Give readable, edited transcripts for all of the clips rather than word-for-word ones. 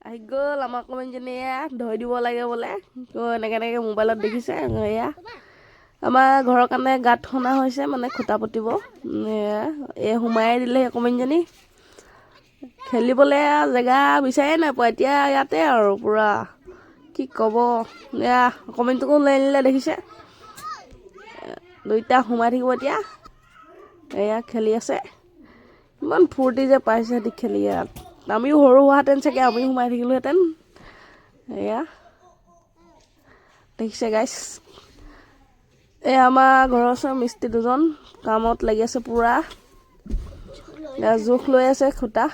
আহি গ'ল আমাৰ অকণমানজনী এয়া ধৰি দিব লাগে বোলে এনেকৈ মোবাইলত দেখিছে এয়া আমাৰ ঘৰৰ কাৰণে গাঁত খন্দা হৈছে মানে খুঁটা পুতিব এই সোমাই দিলে অকণমানজনী খেলিবলৈ জেগা বিচাৰে নাপায় এতিয়া ইয়াতে আৰু পূৰা কি ক'ব এয়া অকণমানটোকো লৈ আনিলে দেখিছে দুইটা সোমাই থাকিব এতিয়া এয়া খেলি আছে ইমান ফূৰ্তি যে পাইছে সিহঁতি খেলি ইয়াত আমিও সৰু হোৱাহেঁতেন চাগে আমিও সোমাই থাকিলোহেঁতেন এয়া দেখিছে গাইছ এই আমাৰ ঘৰৰ ওচৰৰ মিস্ত্ৰী দুজন কামত লাগি আছে পূৰা জোখ লৈ আছে খুঁটা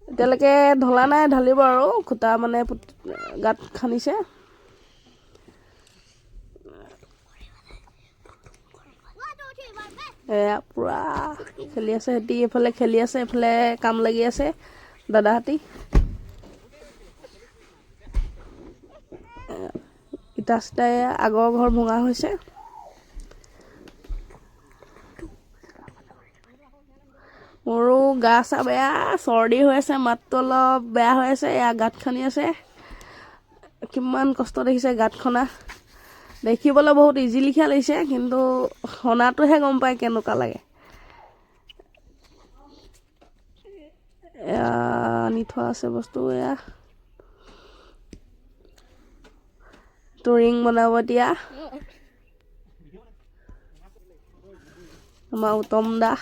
এতিয়ালৈকে ঢলা নাই ঢালিব আৰু খুঁটা মানে গাঁত খান্দিছে এয়া পূৰা খেলি আছে সিহঁতি এইফালে খেলি আছে এইফালে কাম লাগি আছে দাদাহঁতি ইটা চিটাই আগৰ ঘৰ ভঙা হৈছে মোৰো গা চা বেয়া চৰ্দি হৈ আছে মাতটো অলপ বেয়া হৈ আছে এয়া গাঁত খান্দি আছে কিমান কষ্ট দেখিছে গাঁত খনা দেখিবলৈ বহুত ইজি লিখা লাগিছে কিন্তু খনাটোহে গম পায় কেনেকুৱা লাগে এয়া আনি থোৱা আছে বস্তু এয়া ৰিং বনাব এতিয়া আমাৰ উত্তম দা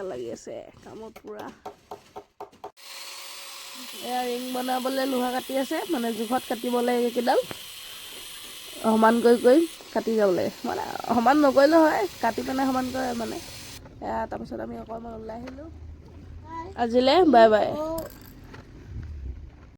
লাগি আছে কামত পূৰা এয়া ৰিং বনাবলৈ লোহা কাটি আছে মানে জোখত কাটিব লাগে এইকেইডাল সমান কৰি কাটি যাব লাগে মানে সমান নকৰিলেও হয় কাটি পেলাই সমান কৰে মানে এয়া তাৰপিছত আমি অকণমান ওলাই আহিলোঁ আজিলৈ বাই বাই